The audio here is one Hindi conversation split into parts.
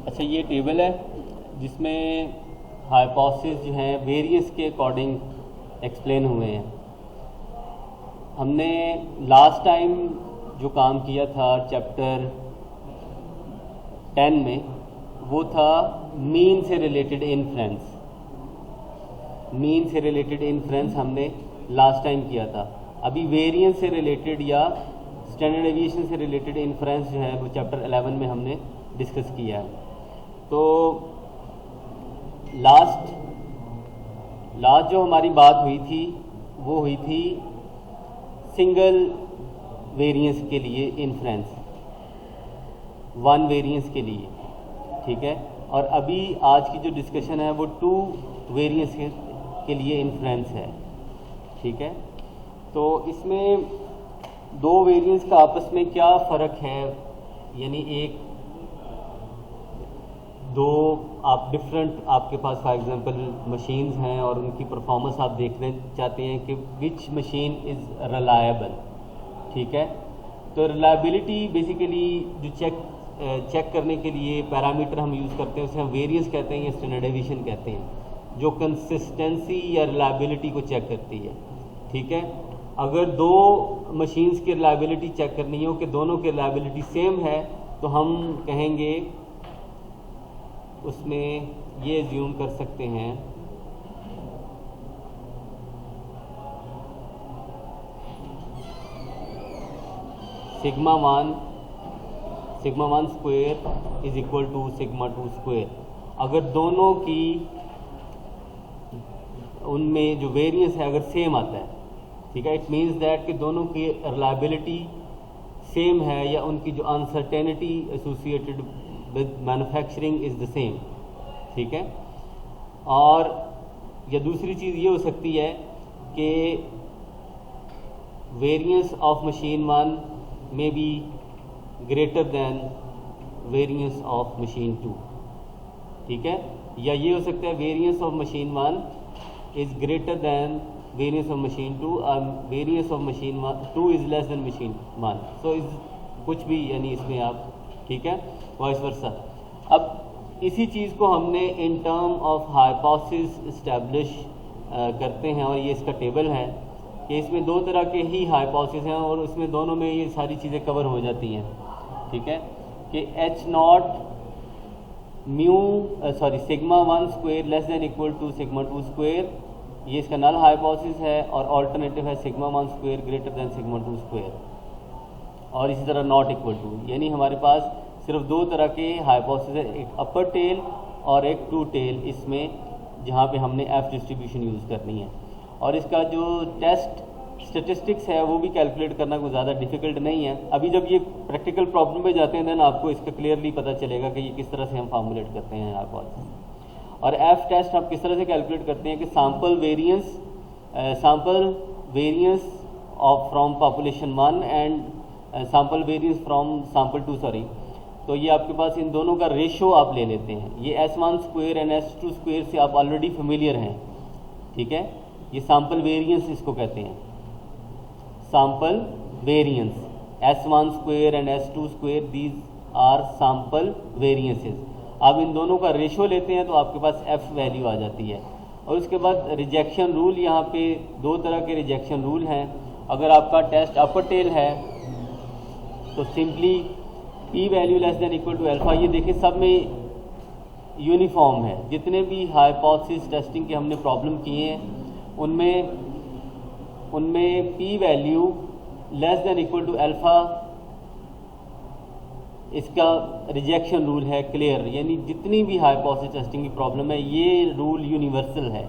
अच्छा, ये टेबल है जिसमें हाइपोथेसिस जो हैं वेरिएंस के अकॉर्डिंग एक्सप्लेन हुए हैं। हमने लास्ट टाइम जो काम किया था चैप्टर 10 में, वो था मीन से रिलेटेड इन्फ्रेंस। मीन से रिलेटेड इन्फ्रेंस हमने लास्ट टाइम किया था। अभी वेरिएंस से रिलेटेड या स्टैंडर्ड डेविएशन से रिलेटेड इन्फ्रेंस जो है वो चैप्टर 11 में हमने डिस्कस किया है। तो लास्ट जो हमारी बात हुई थी वो हुई थी सिंगल वेरिएंस के लिए इन्फ्रेंस, वन वेरिएंस के लिए, ठीक है। और अभी आज की जो डिस्कशन है वो टू वेरिएंस के लिए इन्फ्रेंस है, ठीक है। तो इसमें दो वेरिएंस का आपस में क्या फ़र्क है, यानी एक दो आप डिफरेंट आपके पास फॉर एग्जांपल मशीन्स हैं और उनकी परफॉर्मेंस आप देखना चाहते हैं कि विच मशीन इज़ रिलायबल, ठीक है। तो रिलायबिलिटी बेसिकली जो चेक करने के लिए पैरामीटर हम यूज़ करते हैं उसे हम वेरिएंस कहते हैं या स्टैंडर्ड डेविएशन कहते हैं, जो कंसिस्टेंसी या रिलायबिलिटी को चेक करती है, ठीक है। अगर दो मशीन्स की रिलायबिलिटी चेक करनी हो कि दोनों की रिलायबिलिटी सेम है तो हम कहेंगे, उसमें ये एज्यूम कर सकते हैं sigma one square is equal to sigma two square. अगर दोनों की उनमें जो वेरिएंस है अगर सेम आता है, ठीक है, इट मीन्स दैट कि दोनों की रिलायबिलिटी सेम है या उनकी जो uncertainty associated with manufacturing is the same, ठीक है। और या दूसरी चीज़ ये हो सकती है कि वेरिएंस ऑफ मशीन वन में be greater than variance of machine two, ठीक है। या ये हो सकता है variance of machine one is greater than variance of machine two, variance of machine two is less than machine one. So इस कुछ भी यानी इसमें आप, ठीक है, वाइस वर्सा। अब इसी चीज़ को हमने in term of hypothesis establish करते हैं और ये इसका टेबल है कि इसमें दो तरह के ही हाइपोथेसिस हैं और उसमें दोनों में ये सारी चीज़ें कवर हो जाती हैं, ठीक है। कि sigma one square less than equal to sigma two square, ये इसका नल हाइपोथेसिस है, और ऑल्टरनेटिव है sigma one square greater than sigma two square, और इसी तरह नॉट इक्वल टू। यानी हमारे पास सिर्फ दो तरह के हाइपोथेसिस है, एक अपर टेल और एक टू टेल, इसमें जहाँ पे हमने एफ डिस्ट्रीब्यूशन यूज़ करनी है। और इसका जो टेस्ट स्टेटिस्टिक्स है वो भी कैलकुलेट करना कोई ज़्यादा डिफिकल्ट नहीं है। अभी जब ये प्रैक्टिकल प्रॉब्लम पे जाते हैं देन आपको इसका क्लियरली पता चलेगा कि ये किस तरह से हम फार्मूलेट करते हैं हाइपोथेसिस। और एफ टेस्ट आप किस तरह से कैलकुलेट करते हैं कि sample variance of from population one and sample variance from sample two, तो ये आपके पास इन दोनों का रेशो आप ले लेते हैं। ये S1 square and S2 square से आप ऑलरेडी फेमिलियर हैं, ठीक है। ये सैम्पल वेरिएंस इसको कहते हैं, sample variance. S1 square and S2 square these are sample variances. आप इन दोनों का रेशो लेते हैं तो आपके पास F वैल्यू आ जाती है। और उसके बाद रिजेक्शन रूल, यहाँ पे दो तरह के रिजेक्शन रूल हैं। अगर आपका टेस्ट अपर टेल है तो simply P value less than equal to alpha, ये देखिए सब में यूनिफॉर्म है। जितने भी हाइपोथेसिस टेस्टिंग के हमने प्रॉब्लम किए हैं उनमें P value less than equal to alpha इसका रिजेक्शन रूल है क्लियर। यानी जितनी भी हाइपोथेसिस टेस्टिंग की प्रॉब्लम है ये रूल यूनिवर्सल है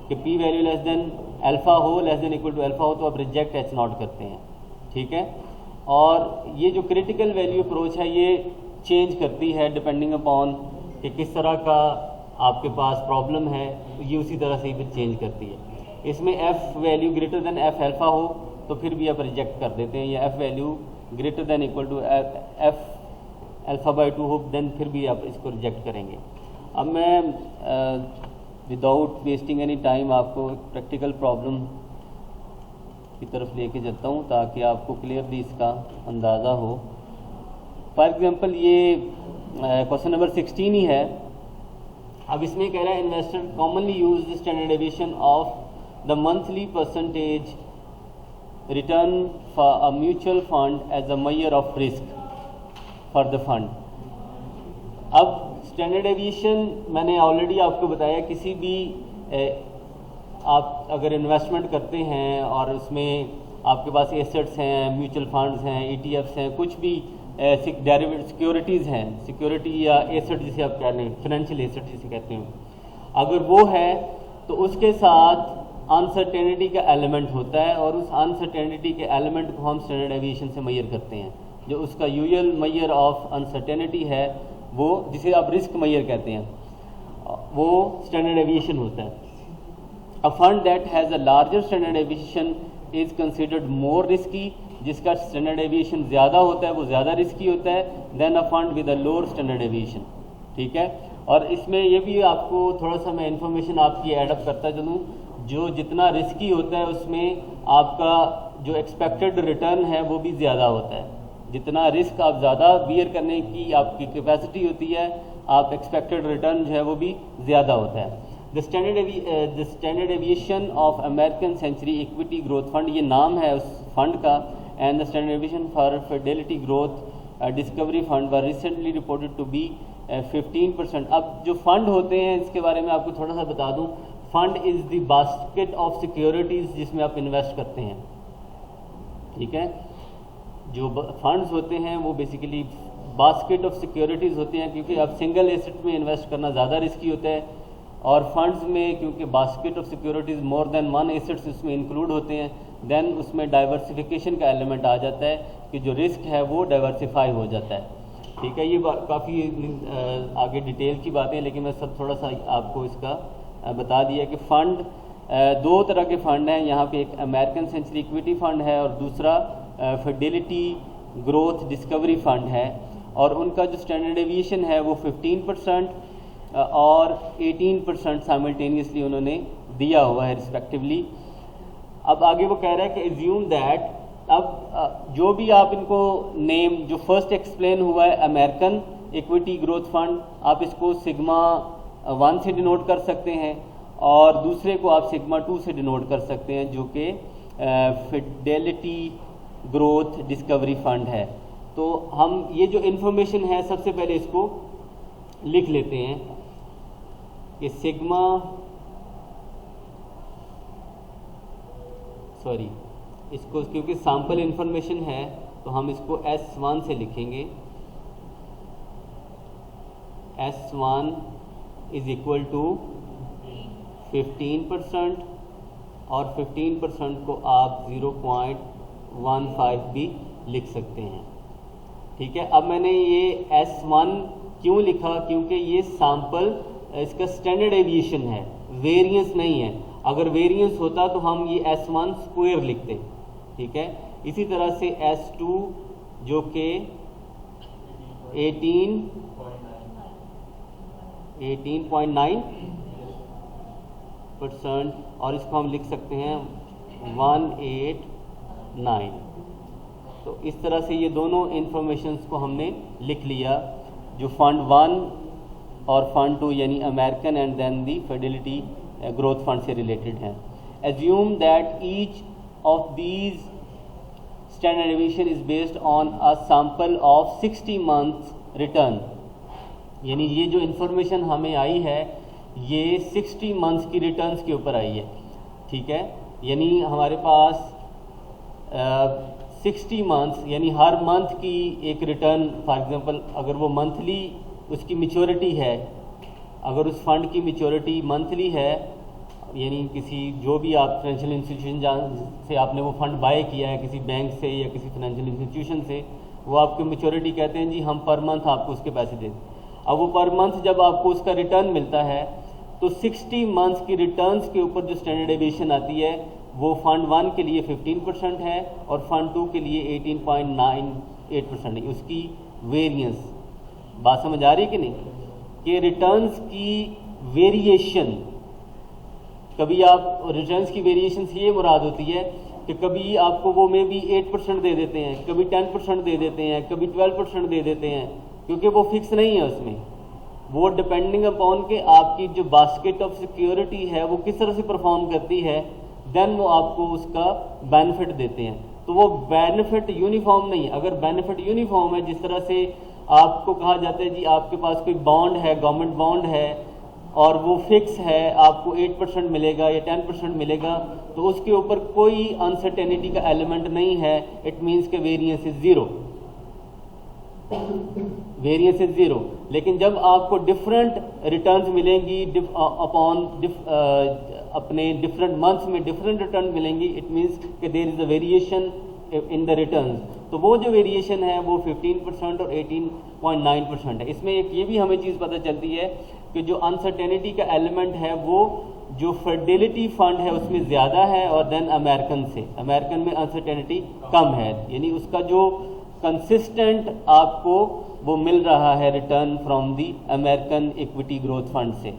कि P value less than alpha हो, less than equal to alpha हो तो आप रिजेक्ट एच नॉट करते हैं, ठीक है। और ये जो क्रिटिकल वैल्यू अप्रोच है ये चेंज करती है डिपेंडिंग अपॉन कि किस तरह का आपके पास प्रॉब्लम है, ये उसी तरह से ही फिर चेंज करती है। इसमें F value greater then F alpha हो तो फिर भी आप रिजेक्ट कर देते हैं, या F value greater than equal to F alpha by 2 हो देन फिर भी आप इसको रिजेक्ट करेंगे। अब मैं विदाउट वेस्टिंग एनी टाइम आपको प्रैक्टिकल प्रॉब्लम की तरफ लेके जाता हूँ ताकि आपको क्लियरली इसका अंदाज़ा हो। फॉर एग्ज़ाम्पल ये क्वेश्चन नंबर 16 ही है। अब इसमें कह रहा है investor commonly use the standard deviation of the monthly percentage return for a mutual fund as a measure of risk for the fund. अब स्टैंडर्ड डेविएशन मैंने ऑलरेडी आपको बताया, किसी भी आप अगर इन्वेस्टमेंट करते हैं और उसमें आपके पास एसेट्स हैं, म्यूचुअल फंड्स हैं, ETFs हैं, कुछ भी डेरिवेटिव सिक्योरिटीज़ हैं, सिक्योरिटी या एसेट जिसे आप कह लें, फाइनेंशियल एसेट जिसे कहते हैं, अगर वो है तो उसके साथ अनसर्टेनिटी का एलिमेंट होता है और उस अनसर्टेनिटी के एलिमेंट को हम स्टैंडर्ड डेविएशन से मेजर करते हैं। जो उसका यूजुअल मेजर ऑफ अनसर्टेनिटी है, वो जिसे आप रिस्क मेजर कहते हैं, वो स्टैंडर्ड डेविएशन होता है। A fund that has a larger standard deviation is considered more risky, जिसका स्टैंडर्ड डेविएशन ज़्यादा होता है वो ज़्यादा रिस्की होता है than a fund with a lower standard deviation. ठीक है, और इसमें ये भी आपको थोड़ा सा मैं इन्फॉर्मेशन आपकी एडअप करता चलूँ, जो जितना रिस्की होता है उसमें आपका जो एक्सपेक्टेड रिटर्न है वो भी ज़्यादा होता है। जितना रिस्क आप ज़्यादा बियर करने की आपकी कैपेसिटी होती है, आप एक्सपेक्टेड रिटर्न जो है वो भी ज़्यादा होता है। The standard deviation of American Century Equity Growth Fund, ये नाम है उस फंड का, and the standard deviation for Fidelity Growth Discovery Fund were recently reported to be 15%। अब जो फंड होते हैं इसके बारे में आपको थोड़ा सा बता दूं, fund is the basket of securities जिसमें आप इन्वेस्ट करते हैं। ठीक है, जो फंड्स होते हैं वो बेसिकली बास्केट ऑफ सिक्योरिटीज़ होते हैं, क्योंकि आप सिंगल एसेट में इन्वेस्ट करना ज़्यादा रिस्की होता है, और फंड्स में क्योंकि basket of securities more than one assets उसमें इंक्लूड होते हैं, देन उसमें डाइवर्सिफिकेशन का एलिमेंट आ जाता है कि जो रिस्क है वो डाइवर्सिफाई हो जाता है। ठीक है, ये काफ़ी आगे डिटेल की बातें हैं, लेकिन मैं सब थोड़ा सा आपको इसका बता दिया कि फंड दो तरह के फंड हैं यहाँ पे, एक अमेरिकन सेंचुरी इक्विटी फंड है और दूसरा फिडेलिटी ग्रोथ डिस्कवरी फंड है, और उनका जो स्टैंडर्ड डेविएशन है वो 15% और 18% साइमल्टेनियसली उन्होंने दिया हुआ है रिस्पेक्टिवली। अब आगे वो कह रहा है कि एज्यूम दैट, अब जो भी आप इनको नेम जो फर्स्ट एक्सप्लेन हुआ है अमेरिकन इक्विटी ग्रोथ फंड, आप इसको सिग्मा 1 से डिनोट कर सकते हैं और दूसरे को आप सिग्मा 2 से डिनोट कर सकते हैं, जो कि फिडेलिटी ग्रोथ डिस्कवरी फंड है। तो हम ये जो इन्फॉर्मेशन है सबसे पहले इसको लिख लेते हैं कि सिग्मा, सॉरी इसको क्योंकि सैम्पल इन्फॉर्मेशन है तो हम इसको S1 से लिखेंगे। S1 इज इक्वल टू 15% और 15% को आप 0.15 भी लिख सकते हैं। ठीक है, अब मैंने ये S1 क्यों लिखा, क्योंकि ये सैम्पल इसका स्टैंडर्ड डेविएशन है, वेरिएंस नहीं है। अगर वेरिएंस होता तो हम ये S1 स्क्वायर लिखते। ठीक है, इसी तरह से S2 जो कि 18.9% और इसको हम लिख सकते हैं 189। तो इस तरह से ये दोनों इंफॉर्मेशंस को हमने लिख लिया, जो फंड 1 और फंड 2 यानी American and then the Fidelity Growth Fund से रिलेटेड हैं। Assume that each of these standard deviation is based on a sample of 60 months return, यानी ये जो इन्फॉर्मेशन हमें आई है ये 60 मंथ्स की रिटर्न्स के ऊपर आई है। ठीक है, यानी हमारे पास 60 मंथ्स यानी हर मंथ की एक रिटर्न, फॉर एग्जांपल अगर वो मंथली उसकी मैच्योरिटी है, अगर उस फंड की मैच्योरिटी मंथली है, यानी किसी जो भी आप फाइनेंशियल इंस्टीट्यूशन से आपने वो फंड बाय किया है किसी बैंक से या किसी फाइनेंशियल इंस्टीट्यूशन से, वो आपकी मैच्योरिटी कहते हैं जी हम पर मंथ आपको उसके पैसे दें। अब वो पर मंथ जब आपको उसका रिटर्न मिलता है तो 60 मंथ्स की रिटर्न्स के ऊपर जो स्टैंडर्ड डेविएशन आती है वो फंड 1 के लिए 15% है और फंड 2 के लिए 18.98% है उसकी वेरिएंस। बात समझ आ रही है कि नहीं, कि रिटर्न्स की वेरिएशन, कभी आप रिटर्न्स की वेरिएशन से ये मुराद होती है कि कभी आपको वो में भी 8% दे देते हैं, कभी 10% दे देते हैं, कभी 12% दे देते हैं, क्योंकि वो फिक्स नहीं है उसमें, वो डिपेंडिंग अपॉन के आपकी जो बास्केट ऑफ सिक्योरिटी है वो किस तरह से परफॉर्म करती है, देन वो आपको उसका बेनिफिट देते हैं। तो वो बेनिफिट यूनिफॉर्म नहीं है। अगर बेनिफिट यूनिफॉर्म है, जिस तरह से आपको कहा जाता है जी आपके पास कोई बॉन्ड है, गवर्नमेंट बॉन्ड है और वो फिक्स है, आपको 8% मिलेगा या 10% मिलेगा, तो उसके ऊपर कोई अनसर्टेनिटी का एलिमेंट नहीं है, इट मीन्स के variance is zero, variance is zero. लेकिन जब आपको डिफरेंट रिटर्न्स मिलेंगी अपॉन अपने डिफरेंट मंथ्स में डिफरेंट रिटर्न मिलेंगी, इट मीन्स कि there is a variation in the returns. तो वो जो वेरिएशन है वो 15% और 18.9% है। इसमें एक ये भी हमें चीज़ पता चलती है कि जो अनसर्टेनिटी का एलिमेंट है वो जो फिडेलिटी फंड है उसमें ज़्यादा है और देन अमेरिकन से, अमेरिकन में अनसर्टेनिटी कम है, यानी उसका जो कंसिस्टेंट आपको वो मिल रहा है return from the American equity Growth Fund से।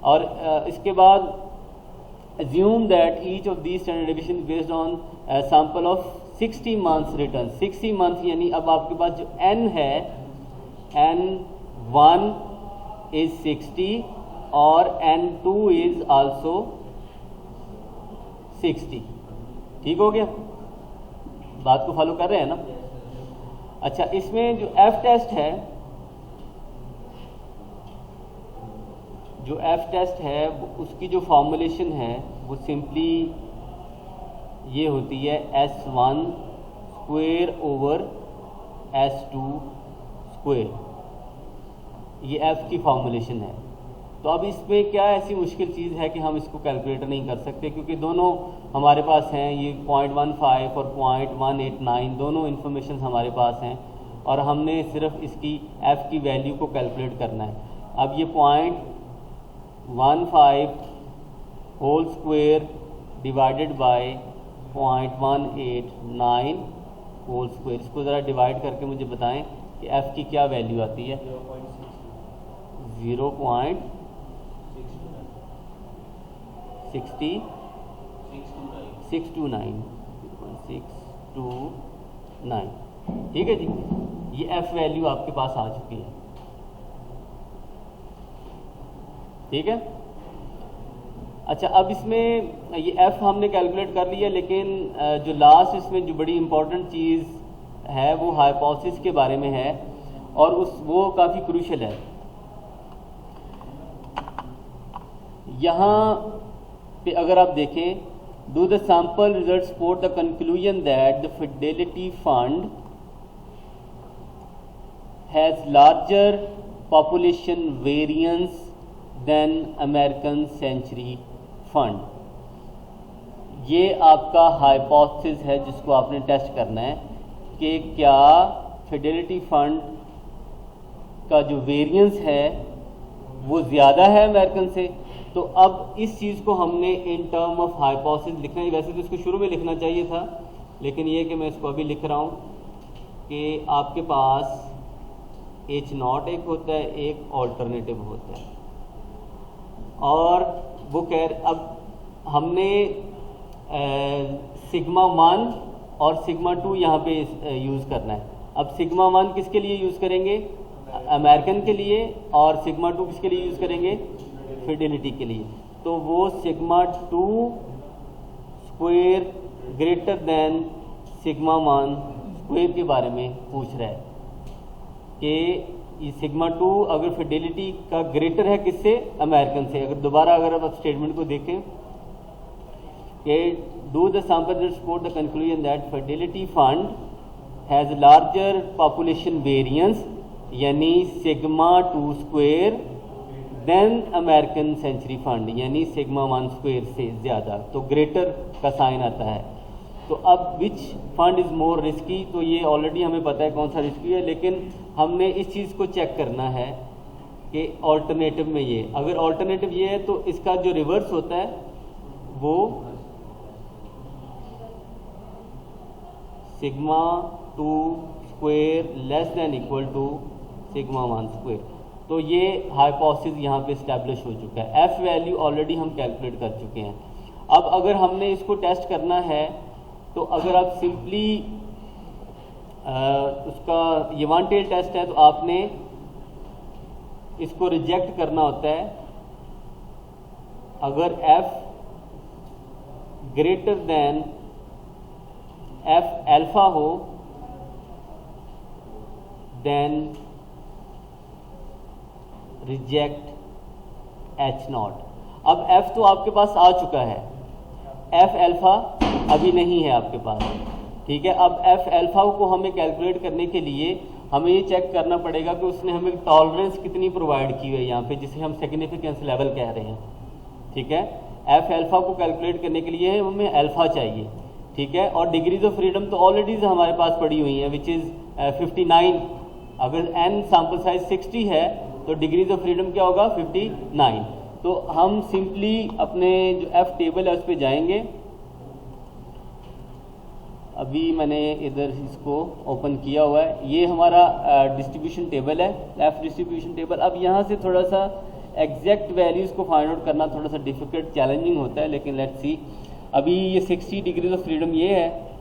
और इसके बाद assume that each of these standard deviation based on a sample of 60 months return। 60 months यानी अब आपके पास जो n है, n1 is 60 और n2 is also 60। ठीक हो गया, बात को फॉलो कर रहे हैं ना? अच्छा, इसमें जो एफ टेस्ट है, जो एफ टेस्ट है उसकी जो फॉर्मुलेशन है वो सिंपली ये होती है S1 square over S2 square, ये एफ की फॉर्मुलेशन है। तो अब इसमें क्या ऐसी मुश्किल चीज़ है कि हम इसको कैलकुलेट नहीं कर सकते, क्योंकि दोनों हमारे पास हैं, ये 0.15 और 0.189 दोनों इन्फॉर्मेशन हमारे पास हैं और हमने सिर्फ इसकी एफ की वैल्यू को कैलकुलेट करना है। अब ये 0.15 whole square divided by 0.189 whole square, इसको ज़रा डिवाइड करके मुझे बताएं कि एफ की क्या वैल्यू आती है। 0.629। ठीक है जी, ये एफ वैल्यू आपके पास आ चुकी है। ठीक है, अच्छा अब इसमें ये एफ हमने कैलकुलेट कर लिया, लेकिन जो लास्ट इसमें जो बड़ी इंपॉर्टेंट चीज़ है वो हाइपोथेसिस के बारे में है और वो काफ़ी क्रूशियल है। यहाँ पे अगर आप देखें, do the sample result support the conclusion that the Fidelity fund has larger population variance than American Century fund. ये आपका हाइपोथेसिस है जिसको आपने टेस्ट करना है कि क्या फिडेलिटी फंड का जो वेरिएंस है वो ज़्यादा है अमेरिकन से। तो अब इस चीज़ को हमने इन टर्म ऑफ हाइपोथेसिस लिखना है। वैसे तो इसको शुरू में लिखना चाहिए था, लेकिन ये कि मैं इसको अभी लिख रहा हूँ कि आपके पास H0 एक होता है, एक ऑल्टरनेटिव होता है, और वो अब हमने सिग्मा 1 और सिग्मा 2 यहाँ पे यूज़ करना है। अब सिग्मा 1 किसके लिए यूज़ करेंगे? अमेरिकन के लिए, और सिग्मा 2 किसके लिए यूज़ करेंगे? फिडेलिटी के लिए। तो वो sigma 2 square greater than sigma 1 square के बारे में पूछ रहा है कि ये सिग्मा 2 अगर फिडेलिटी का ग्रेटर है किससे? अमेरिकन से। अगर दोबारा अगर आप स्टेटमेंट को देखें कि do the sample support the conclusion that Fidelity fund has larger population variance, यानी sigma 2 square than American Century fund, यानी सिग्मा 1 स्क्वायर से ज़्यादा, तो ग्रेटर का साइन आता है। तो अब विच फंड इज़ मोर रिस्की, तो ये ऑलरेडी हमें पता है कौन सा रिस्की है, लेकिन हमने इस चीज़ को चेक करना है कि ऑल्टरनेटिव में ये, अगर ऑल्टरनेटिव ये है तो इसका जो रिवर्स होता है वो sigma 2 square less than equal to sigma 1 square. तो ये हाइपोथेसिस यहाँ पे इस्टेब्लिश हो चुका है। एफ वैल्यू ऑलरेडी हम कैलकुलेट कर चुके हैं। अब अगर हमने इसको टेस्ट करना है तो अगर आप सिंपली उसका ये वन टेल टेस्ट है, तो आपने इसको रिजेक्ट करना होता है अगर f greater than f alpha हो, देन रिजेक्ट h नॉट। अब f तो आपके पास आ चुका है, f अल्फा अभी नहीं है आपके पास, ठीक है। अब f अल्फा को हमें कैलकुलेट करने के लिए हमें ये चेक करना पड़ेगा कि उसने हमें टॉलरेंस कितनी प्रोवाइड की हुई है यहाँ पे, जिसे हम सिग्निफिकेंस लेवल कह रहे हैं, ठीक है। f अल्फा को कैलकुलेट करने के लिए हमें अल्फा चाहिए, ठीक है। और डिग्रीज ऑफ फ्रीडम तो ऑलरेडी हमारे पास पड़ी हुई हैं, विच इज़ 59। अगर n सैम्पल साइज 60 है तो डिग्रीज ऑफ फ्रीडम क्या होगा, 59। तो हम सिंपली अपने जो f टेबल है उस पर जाएंगे। अभी मैंने इधर इसको ओपन किया हुआ है, ये हमारा डिस्ट्रीब्यूशन टेबल है, f डिस्ट्रीब्यूशन टेबल। अब यहाँ से थोड़ा सा एग्जैक्ट वैल्यूज़ को फाइंड आउट करना थोड़ा सा डिफिकल्ट चैलेंजिंग होता है, लेकिन लेट्स सी। अभी ये 60 डिग्रीज ऑफ फ्रीडम ये है,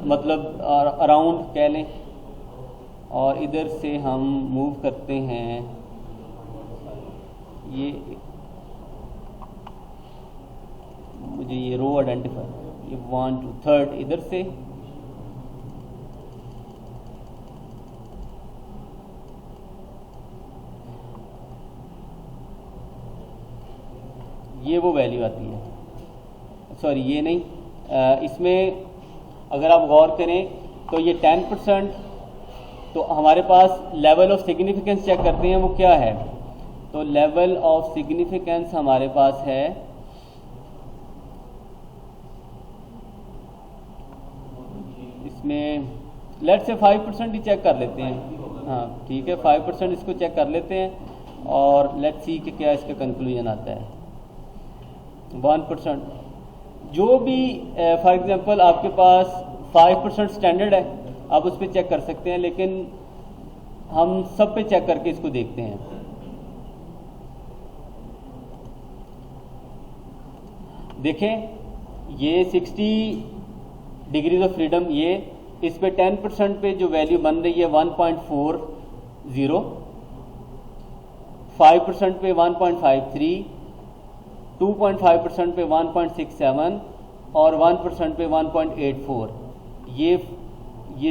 मतलब अराउंड कह लें, और इधर से हम मूव करते हैं, ये मुझे ये रो आइडेंटिफाई, ये 1 to 3 इधर से, ये वो वैल्यू आती है, सॉरी ये नहीं, इसमें अगर आप गौर करें तो ये 10%, तो हमारे पास लेवल ऑफ सिग्निफिकेंस चेक करते हैं वो क्या है, तो लेवल ऑफ सिग्निफिकेंस हमारे पास है इसमें लेट्स से 5% ही चेक कर लेते हैं, हाँ ठीक है 5% इसको चेक कर लेते हैं और लेट्स सी कि क्या इसका कंक्लूजन आता है। 1% जो भी फॉर एग्जांपल आपके पास 5% स्टैंडर्ड है, आप उस पर चेक कर सकते हैं, लेकिन हम सब पे चेक करके इसको देखते हैं। देखें ये 60 डिग्रीज ऑफ फ्रीडम, ये इस पे 10% पे जो वैल्यू बन रही है 1.40, 5% पे 1.53, 2.5% पे 1.67 और 1% पे 1.84। ये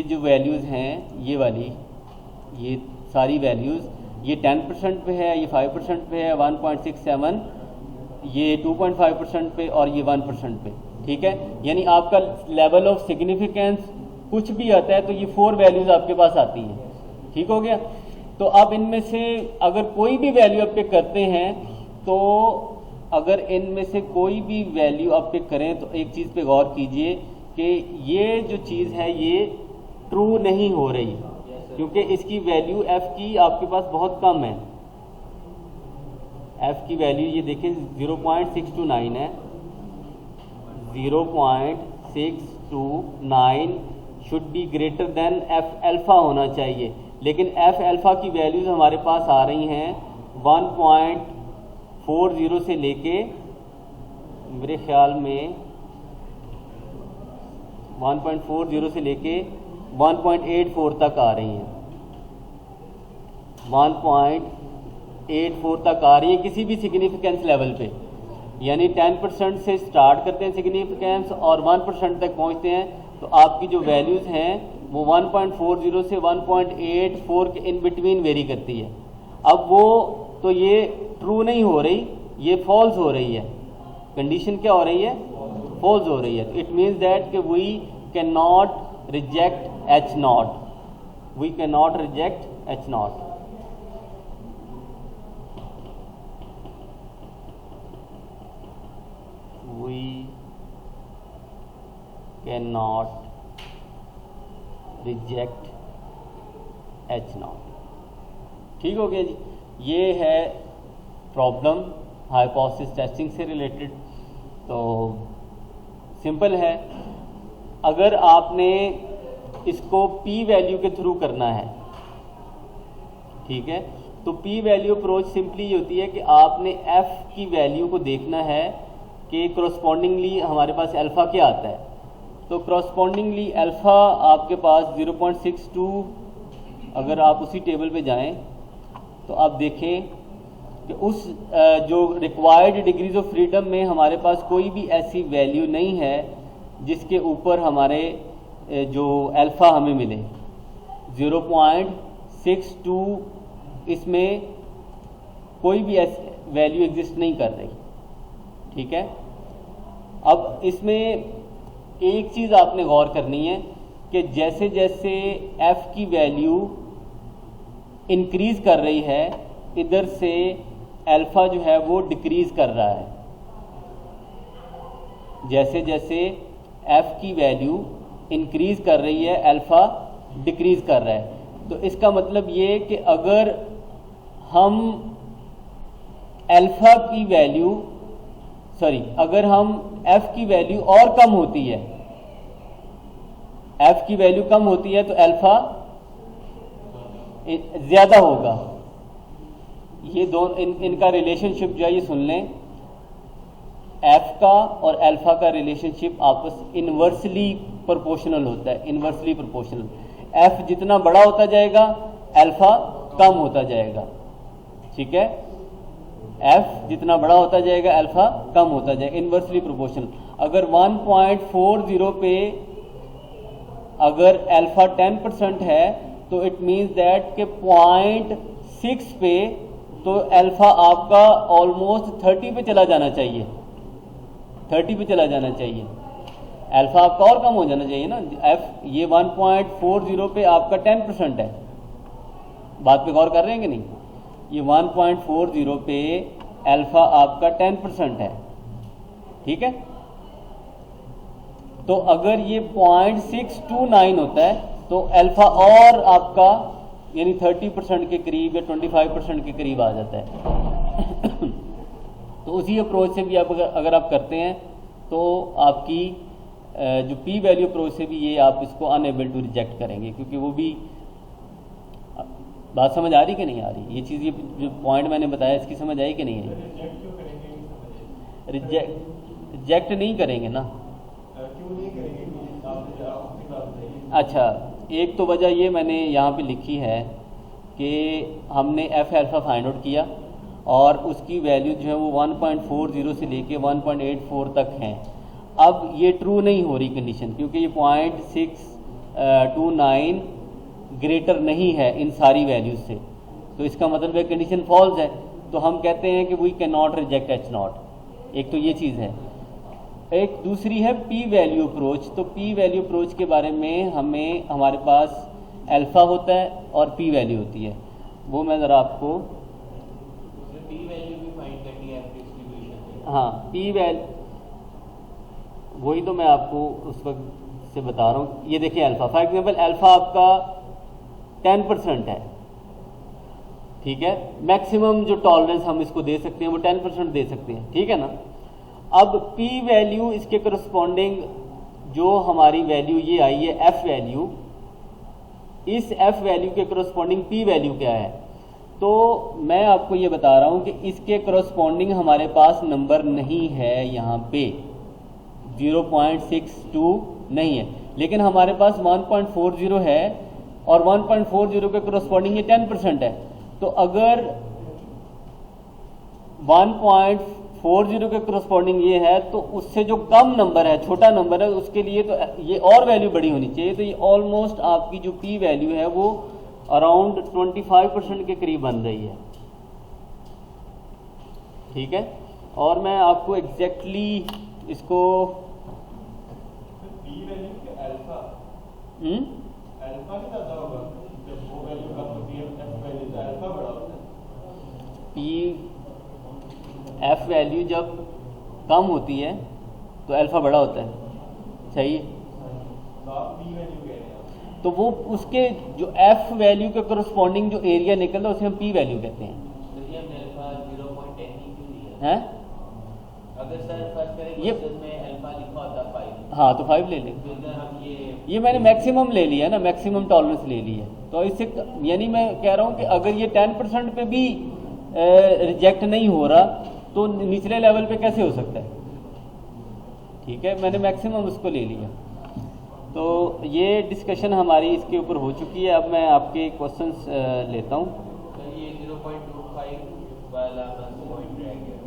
जो वैल्यूज़ हैं, ये वाली, ये सारी वैल्यूज़, ये 10% पे है, ये 5% पे है, 1.67, ये 2.5% पे और ये 1% पे, ठीक है। यानी आपका लेवल ऑफ सिग्निफिकेंस कुछ भी आता है तो ये 4 वैल्यूज़ आपके पास आती हैं, ठीक हो गया। तो अब इनमें से अगर कोई भी वैल्यू आप पिक करते हैं, तो अगर इनमें से कोई भी वैल्यू आप पिक करें तो एक चीज़ पे गौर कीजिए कि ये जो चीज़ है ये ट्रू नहीं हो रही, क्योंकि इसकी वैल्यू f की आपके पास बहुत कम है। f की वैल्यू ये देखें 0.629 है, 0.629 should be greater than f alpha होना चाहिए, लेकिन f अल्फा की वैल्यूज़ हमारे पास आ रही हैं 1.40 से लेके मेरे ख्याल में 1.40 से लेके 1.84 तक आ रही हैं, 1.84 तक आ रही है किसी भी सिग्निफिकेंस लेवल पे। यानी 10% से स्टार्ट करते हैं सिग्निफिकेंस और 1% तक पहुंचते हैं, तो आपकी जो वैल्यूज़ हैं वो 1.40 से 1.84 के इन बिटवीन वेरी करती है। अब वो तो ये ट्रू नहीं हो रही, ये फॉल्स हो रही है। कंडीशन क्या हो रही है? फॉल्स हो रही है। इट मीन्स दैट कि we can not reject H not, we can not reject H not. We can not reject H not. ठीक हो गया जी। ये है प्रॉब्लम हाइपोथेसिस टेस्टिंग से रिलेटेड। तो सिंपल है, अगर आपने इसको पी वैल्यू के थ्रू करना है, ठीक है, तो पी वैल्यू अप्रोच सिंपली ये होती है कि आपने एफ की वैल्यू को देखना है कि कोरस्पॉन्डिंगली हमारे पास अल्फा क्या आता है। तो क्रॉसपॉन्डिंगली अल्फ़ा आपके पास 0.62, अगर आप उसी टेबल पे जाएं तो आप देखें कि उस जो रिक्वायर्ड डिग्रीज ऑफ फ्रीडम में हमारे पास कोई भी ऐसी वैल्यू नहीं है जिसके ऊपर हमारे जो अल्फ़ा हमें मिले। 0.62 इसमें कोई भी ऐसी वैल्यू एग्जिस्ट नहीं कर रही, ठीक है। अब इसमें एक चीज़ आपने गौर करनी है कि जैसे जैसे f की वैल्यू इंक्रीज कर रही है, इधर से अल्फ़ा जो है वो डिक्रीज कर रहा है। जैसे जैसे f की वैल्यू इंक्रीज कर रही है, अल्फ़ा डिक्रीज कर रहा है। तो इसका मतलब ये कि अगर हम अल्फ़ा की वैल्यू अगर हम f की वैल्यू और कम होती है, f की वैल्यू कम होती है तो अल्फ़ा ज़्यादा होगा। ये दोनों इनका रिलेशनशिप जो है ये सुन लें, f का और अल्फ़ा का रिलेशनशिप आपस इन्वर्सली प्रोपोर्शनल होता है, इन्वर्सली प्रोपोर्शनल। f जितना बड़ा होता जाएगा अल्फ़ा कम होता जाएगा, ठीक है। f जितना बड़ा होता जाएगा अल्फ़ा कम होता जाएगा, इन्वर्सली प्रोपोर्शनल। अगर 1.40 पे अगर अल्फ़ा 10% है तो इट मीन्स दैट के 0.6 पे तो अल्फ़ा आपका ऑलमोस्ट 30 पे चला जाना चाहिए, 30 पे चला जाना चाहिए। अल्फ़ा आपका और कम हो जाना चाहिए ना। ये 1.40 पे आपका 10% है। बात पे गौर कर रहे हैं कि नहीं? ये 1.40 पे अल्फ़ा आपका 10% है, ठीक है। तो अगर ये 0.629 होता है तो अल्फ़ा और आपका यानी 30% के करीब या 25% के करीब आ जाता है। तो उसी अप्रोच से भी आप अगर आप करते हैं तो आपकी जो पी वैल्यू अप्रोच से भी ये आप इसको अनएबल टू रिजेक्ट करेंगे, क्योंकि वो भी बात समझ आ रही कि नहीं आ रही? ये चीज़, ये जो पॉइंट मैंने बताया इसकी समझ आई कि नहीं आई? रिजेक्ट नहीं करेंगे ना। अच्छा, एक तो वजह ये मैंने यहाँ पे लिखी है कि हमने एफ अल्फ़ा फाइंड आउट किया और उसकी वैल्यू जो है वो 1.40 से लेके 1.84 तक है। अब ये ट्रू नहीं हो रही कंडीशन, क्योंकि ये 0.629 ग्रेटर नहीं है इन सारी वैल्यूज से, तो इसका मतलब है कंडीशन फॉल्स है। तो हम कहते हैं कि we can not reject H not. एक तो ये चीज़ है। एक दूसरी है पी वैल्यू अप्रोच। तो पी वैल्यू अप्रोच के बारे में हमारे पास अल्फ़ा होता है और पी वैल्यू होती है। वो मैं ज़रा आपको पी वैल्यू भी फाइंड करनी है डिस्ट्रीब्यूशन। हाँ, पी वैल्यू वही तो मैं आपको उस वक्त से बता रहा हूँ। ये देखिए अल्फ़ा, फॉर एग्जाम्पल अल्फ़ा आपका 10% है, ठीक है। मैक्सिमम जो टॉलरेंस हम इसको दे सकते हैं वो 10% दे सकते हैं, ठीक है ना। अब पी वैल्यू इसके करस्पॉन्डिंग जो हमारी वैल्यू ये आई है एफ वैल्यू, इस एफ वैल्यू के करस्पॉन्डिंग पी वैल्यू क्या है? तो मैं आपको ये बता रहा हूँ कि इसके करस्पॉन्डिंग हमारे पास नंबर नहीं है, यहाँ पे 0.62 नहीं है, लेकिन हमारे पास 1.40 है और 1.40 के करस्पॉन्डिंग ये 10% है। तो अगर 1.40 के करस्पॉन्डिंग ये है तो उससे जो कम नंबर है, छोटा नंबर है, उसके लिए तो ये और वैल्यू बड़ी होनी चाहिए। तो ये ऑलमोस्ट आपकी जो पी वैल्यू है वो अराउंड 25% के करीब बन रही है, ठीक है। और मैं आपको एग्जैक्टली इसको पी वैल्यू के अल्फा की ज्यादा होगा जब वो वैल्यू कम होती है, एफ वैल्यू से अल्फा बड़ा होता है। पी एफ वैल्यू जब कम होती है तो अल्फा बड़ा होता है, सही। तो आप पी वैल्यू कह रहे हैं, तो वो उसके जो एफ वैल्यू के करस्पॉन्डिंग जो एरिया निकलता है उसे हम पी वैल्यू कहते हैं। तो हमने अल्फा 0.10 ही क्यों लिया हैं? अगर सर फर्स्ट करें ये क्वेश्चन में अल्फा लिखा होता 5, हाँ तो 5 ले लें। तो इधर हम ये मैंने मैक्सिमम ले लिया ना, मैक्सिमम टॉलरेंस ले ली है। तो इससे यानी मैं कह रहा हूँ कि अगर ये 10% पे भी रिजेक्ट नहीं हो रहा तो निचले लेवल पे कैसे हो सकता है, ठीक है। मैंने मैक्सिमम उसको ले लिया। तो ये डिस्कशन हमारी इसके ऊपर हो चुकी है। अब मैं आपके क्वेश्चंस लेता हूँ। सर ये 0.25 वाला बस पॉइंट रह गया।